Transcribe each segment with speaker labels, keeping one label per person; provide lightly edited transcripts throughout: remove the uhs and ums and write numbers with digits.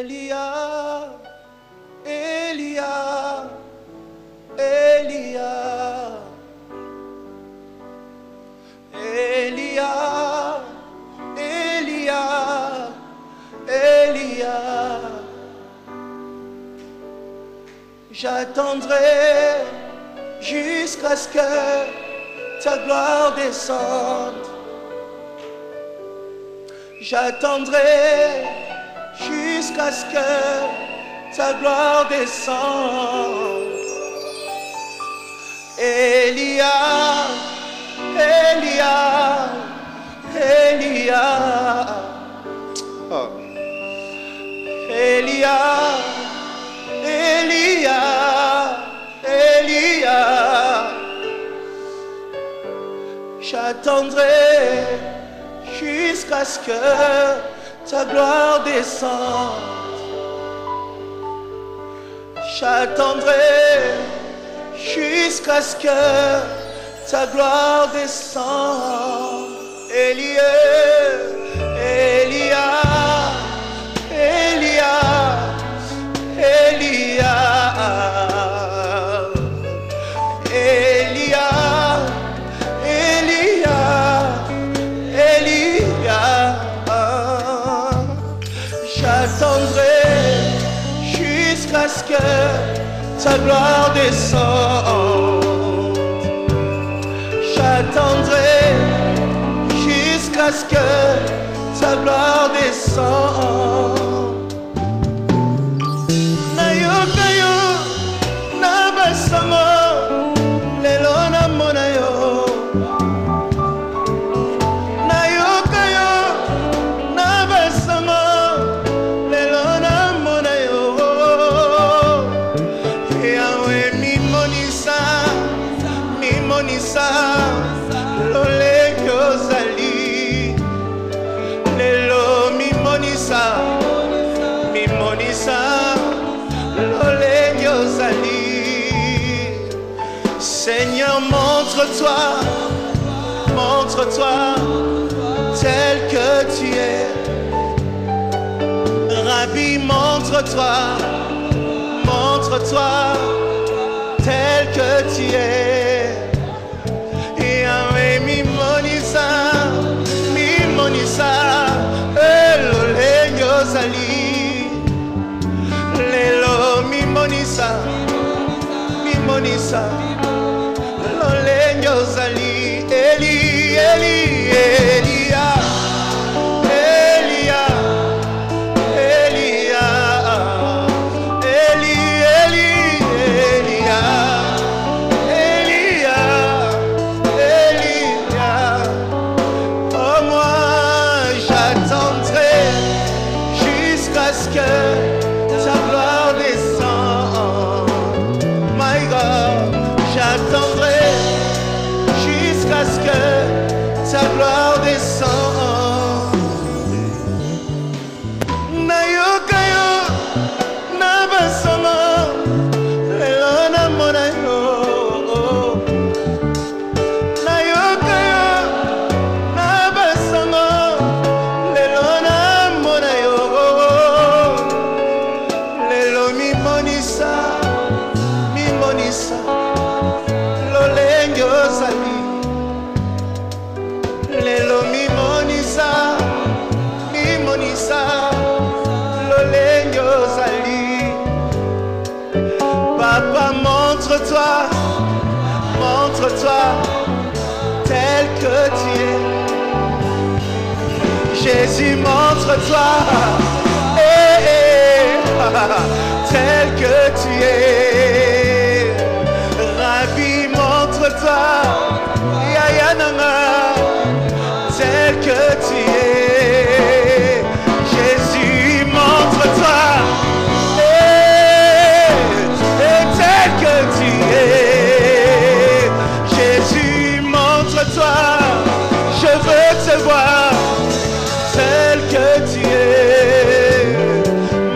Speaker 1: Elia, Elia, Elia, Elia, Elia, Elia. J'attendrai jusqu'à ce que ta gloire descende. J'attendrai jusqu'à ce que ta gloire descende. Elia, Elia, Elia, oh. Elia, Elia, Elia. J'attendrai jusqu'à ce que ta gloire descende. J'attendrai jusqu'à ce que ta gloire descende. Elia, Elia, Elia, Elia, Elia, Elia, Elia. J'attendrai jusqu'à ce que ta gloire descende. J'attendrai jusqu'à ce que ta gloire descende. Nayokayo, nabasango, lelo namona yo. Nayokayo, nabasango, lelo namona yo. Yahweh mimonisa, mimonisa, lole yozali. Lelo mimonisa, mimonisa, lole yozali. Seigneur, montre-toi, montre-toi tel que tu es. Rabbi, montre-toi, montre-toi tel que tu es. Yahweh mimonisa, mimonisa, lole yozali. Lelo mimonisa, mimonisa, lole yozali. Eli, Eli, Elia, Elia, Elia, Eli, Eli, Elia, Elia, Elia. Oh, moi j'attendrai jusqu'à ce que ta gloire descende. My God, j'attendrai jusqu'à ce que ta gloire descende. Nayokayo, nabasama, lelo namona yo. Nayokayo, nabasama, lelo namona yo. Lelo mimonisa, mimonisa, lole yozali. Lelo mimonisa, mimonisa, lole yozali. Papa, montre-toi, montre-toi tel que tu es. Jésus, montre-toi, tel que tu es. Rabbi, montre-toi, Yaya Nanga, tel que tu es. Jésus, montre-toi, tel que tu es. Jésus, montre-toi, je veux te voir tel que tu es.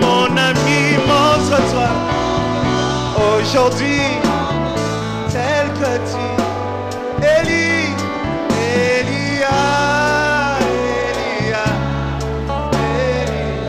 Speaker 1: Mon ami, montre-toi aujourd'hui tel que tu es. Eli, Elia, Elia, Elia.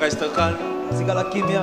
Speaker 1: reste calme.
Speaker 2: Zingala kimia.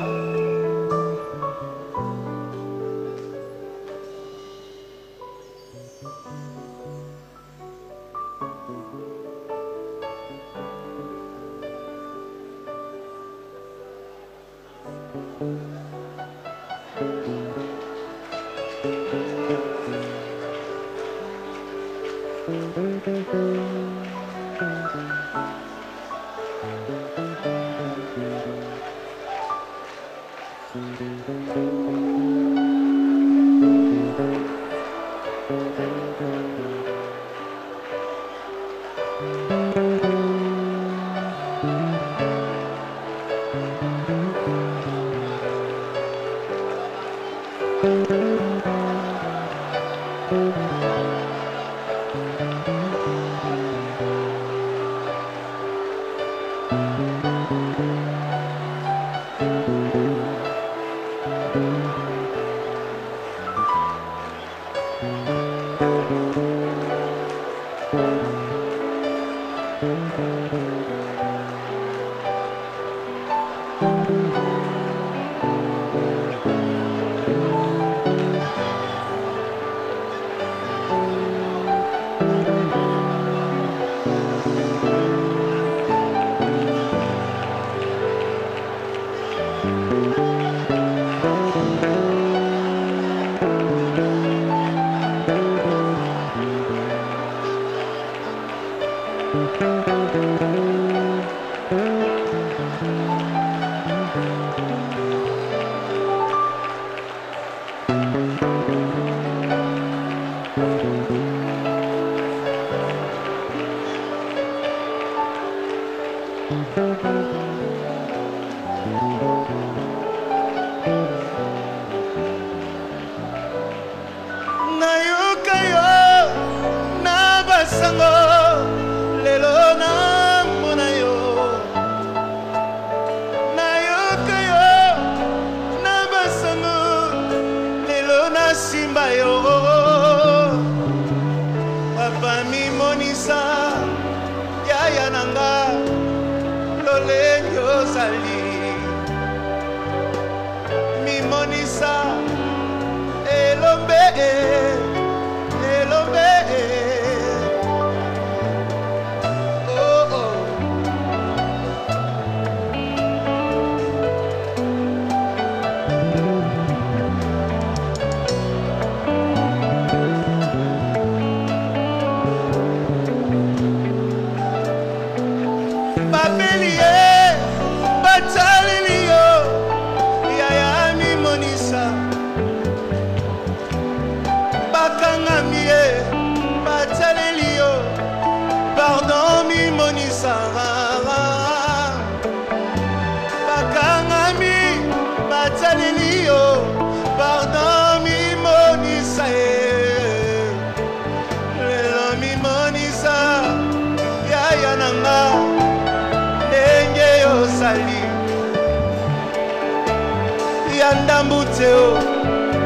Speaker 1: Yandambuteo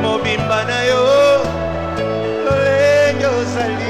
Speaker 1: mobimba na yo lolenge ozali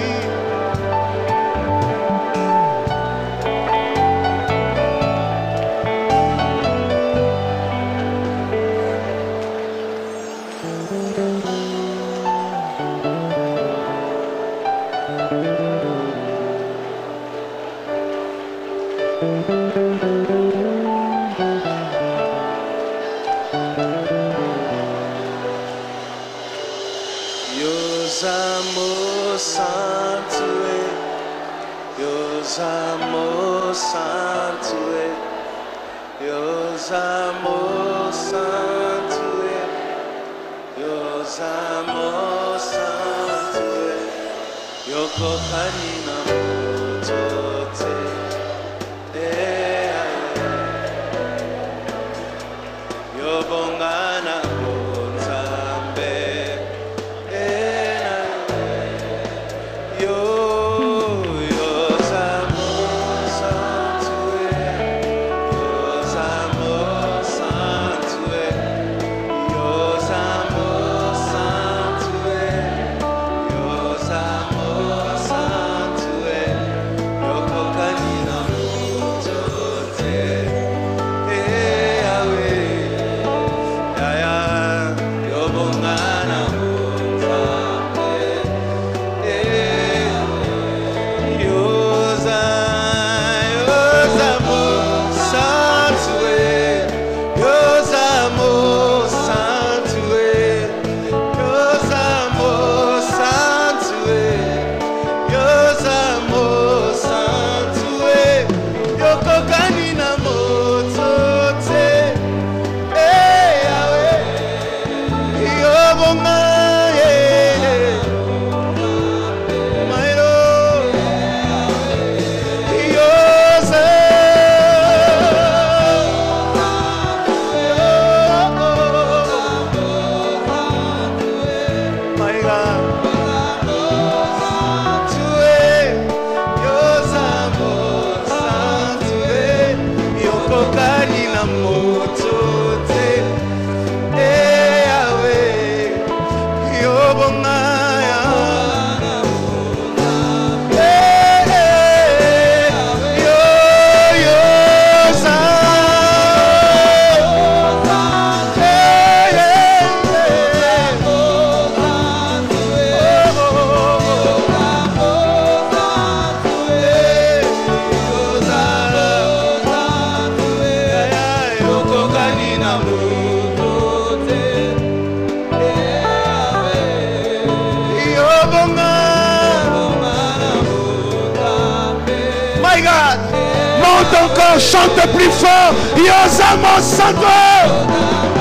Speaker 2: Chante encore, chante plus fort. Yosamo Santo.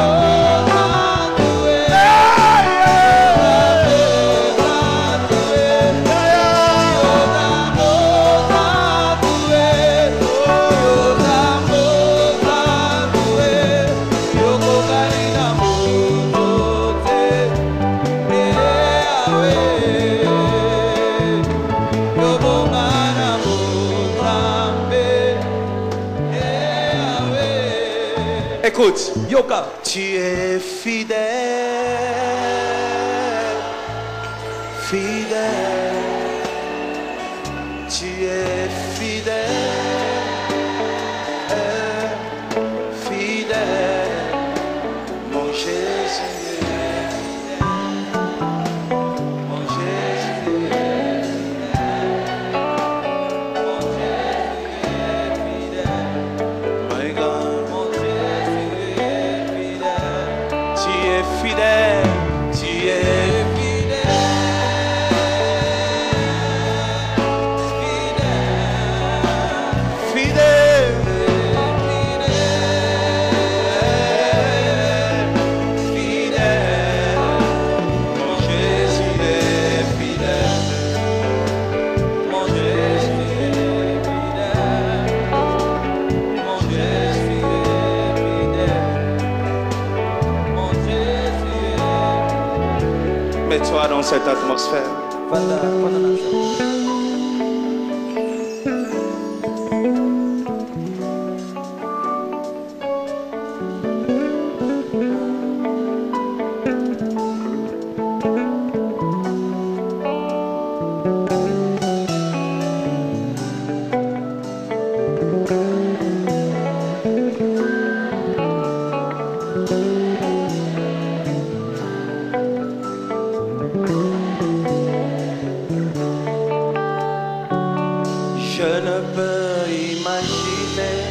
Speaker 1: Écoute,
Speaker 3: Yoka,
Speaker 1: tu es fidèle, fidèle, tu es fidèle, fidèle, mon Jésus, mon Jésus, mon Jésus, my God. Fidèle, tu es fidèle, fidèle, fidèle, fidèle, mon Jésus est fidèle, mon Jésus est fidèle, mon Jésus est fidèle, mon Jésus. Mets-toi dans cette atmosphère. Je ne peux imaginer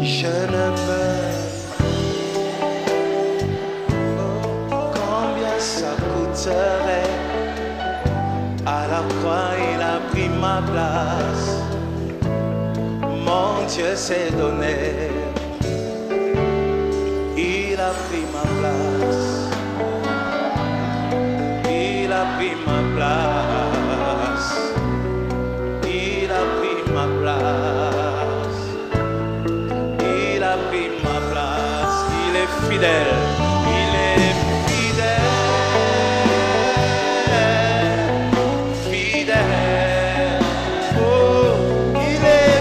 Speaker 1: je ne peux combien ça coûterait. À la croix il a pris ma place. Mon Dieu s'est donné, il a pris ma place, il a pris ma place, il a pris ma place, il a pris ma place, il est fidèle, il est fidèle, fidèle, oh, il est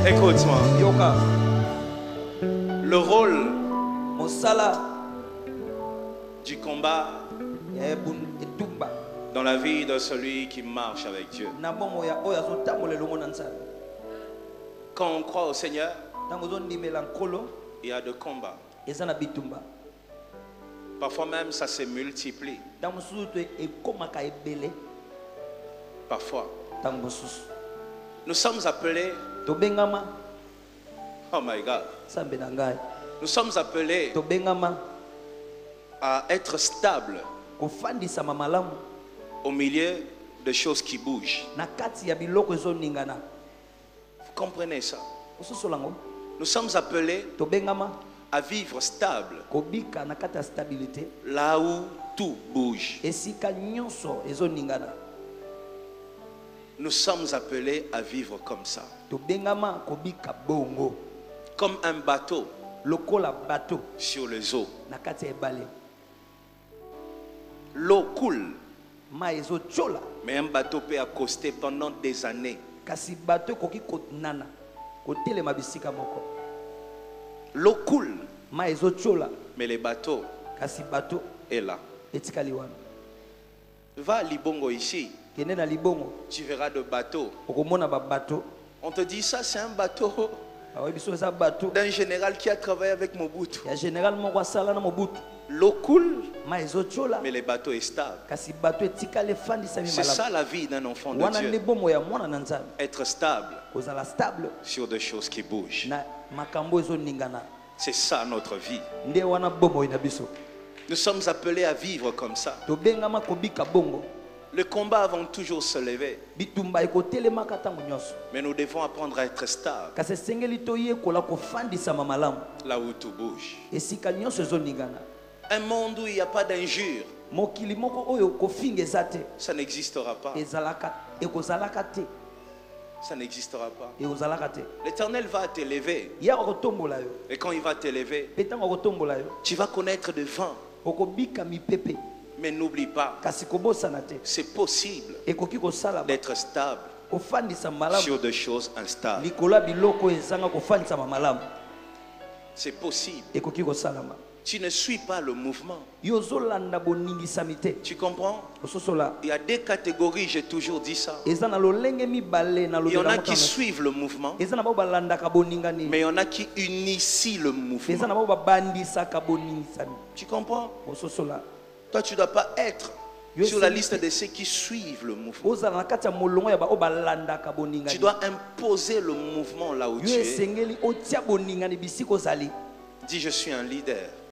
Speaker 1: écoute-moi.
Speaker 3: Yoka,
Speaker 1: Le rôle
Speaker 3: Mosala,
Speaker 1: du combat
Speaker 3: Etumba,
Speaker 1: dans la vie de celui qui marche avec Dieu.
Speaker 3: Nabomoya, Oyazotamole Lomonansa,
Speaker 1: Quand on croit au Seigneur,
Speaker 3: Tamozon di Melancolo,
Speaker 1: il y a de combats.
Speaker 3: Ezana Bitumba,
Speaker 1: Parfois même, ça se multiplie.
Speaker 3: Tamosusu et Komaka Ebele,
Speaker 1: Parfois.
Speaker 3: Tamosus,
Speaker 1: Nous sommes appelés,
Speaker 3: Tobengama,
Speaker 1: oh my God,
Speaker 3: Sambenangai,
Speaker 1: nous sommes appelés
Speaker 3: Tobengama,
Speaker 1: à être stables
Speaker 3: Kofandisa Mamalamu,
Speaker 1: au milieu de choses qui bougent.
Speaker 3: Nakati ya biloko zoningana.
Speaker 1: Vous comprenez ça?
Speaker 3: Ososolango,
Speaker 1: Nous sommes appelés
Speaker 3: Tobengama,
Speaker 1: à vivre stable
Speaker 3: Kobika nakata stabilité,
Speaker 1: là où tout bouge.
Speaker 3: Esika nyonso ezoningana.
Speaker 1: Nous sommes appelés à vivre comme ça.
Speaker 3: Tobengama Kobika Bongo,
Speaker 1: Comme un bateau
Speaker 3: Lokola bateau,
Speaker 1: sur les eaux.
Speaker 3: Nakati ebale.
Speaker 1: L'eau coule,
Speaker 3: Ma ezo chola,
Speaker 1: mais un bateau peut accoster pendant des années.
Speaker 3: kasi bateau koki nana, kotele mabisika moko.
Speaker 1: L'eau coule,
Speaker 3: Ma ezo chola,
Speaker 1: mais le bateau
Speaker 3: kasi bateau
Speaker 1: est là.
Speaker 3: etikali wana.
Speaker 1: Va à Libongo ici.
Speaker 3: kende na libongo
Speaker 1: tu verras de bateaux.
Speaker 3: okomona ba bateau
Speaker 1: On te dit ça, c'est un bateau
Speaker 3: biso eza bateau
Speaker 1: d'un général qui a travaillé avec Mobutu.
Speaker 3: ya général moko asala na Mobutu
Speaker 1: L'eau coule,
Speaker 3: ma ezotiola
Speaker 1: mais le bateau est stable.
Speaker 3: kasi bateau etikala efandisami
Speaker 1: C'est ça
Speaker 3: malamu
Speaker 1: la vie d'un enfant de
Speaker 3: wana nde
Speaker 1: Dieu.
Speaker 3: bomo ya mwana na nzambe
Speaker 1: Être stable
Speaker 3: kozala stable
Speaker 1: sur des choses qui bougent.
Speaker 3: na makambo ezoningana
Speaker 1: C'est ça notre vie.
Speaker 3: nde wana bomoi na biso
Speaker 1: Nous sommes appelés à vivre comme ça.
Speaker 3: tobengama kobika bongo
Speaker 1: Les combats vont toujours se lever,
Speaker 3: bitumba ekotelemaka ntango nyonso
Speaker 1: mais nous devons apprendre à être stable
Speaker 3: kasi esengeli toyekola kofandisama malamu
Speaker 1: là où tout bouge.
Speaker 3: esika nyonso ezoningana
Speaker 1: Un monde où il n'y a pas d'injure,
Speaker 3: mokili moko oyo kofinga eza te
Speaker 1: ça n'existera pas.
Speaker 3: ekozalaka te
Speaker 1: Ça n'existera pas.
Speaker 3: ekozalaka te
Speaker 1: L'Éternel va t'élever.
Speaker 3: yaka kotombola yo
Speaker 1: Et quand il va t'élever,
Speaker 3: mpe ntango akotombola yo
Speaker 1: tu vas connaître des vents.
Speaker 3: okobika mipepe
Speaker 1: Mais n'oublie pas,
Speaker 3: kasi kobosana te
Speaker 1: c'est possible
Speaker 3: ekoki kosalama
Speaker 1: d'être stable
Speaker 3: kofandisa malamu
Speaker 1: sur des choses instables.
Speaker 3: likolo ya biloko ezanga kofandisama malamu
Speaker 1: C'est possible.
Speaker 3: ekoki kosalama
Speaker 1: Tu ne suis pas le mouvement.
Speaker 3: yo ozolanda boningisami te
Speaker 1: Tu comprends?
Speaker 3: ososola
Speaker 1: Il y a deux catégories, j'ai toujours dit ça.
Speaker 3: eza na lolenge mibale na
Speaker 1: Il y en a
Speaker 3: lobela
Speaker 1: qui
Speaker 3: motano
Speaker 1: suivent le mouvement,
Speaker 3: eza na bao balandaka boningani
Speaker 1: mais il y en a qui unissent le
Speaker 3: eza
Speaker 1: mouvement.
Speaker 3: na bao babandisaka boningisami
Speaker 1: Tu comprends?
Speaker 3: ososola
Speaker 1: Toi, tu ne dois pas être
Speaker 3: Yo
Speaker 1: sur la
Speaker 3: c'est-
Speaker 1: liste de ceux qui suivent le mouvement.
Speaker 3: ozala na kati ya molongo ya bao balandaka
Speaker 1: Tu
Speaker 3: boningani
Speaker 1: dois imposer le mouvement là où
Speaker 3: yo
Speaker 1: tu es.
Speaker 3: esengeli otia boningani bisika ozali
Speaker 1: Dis, je suis un leader.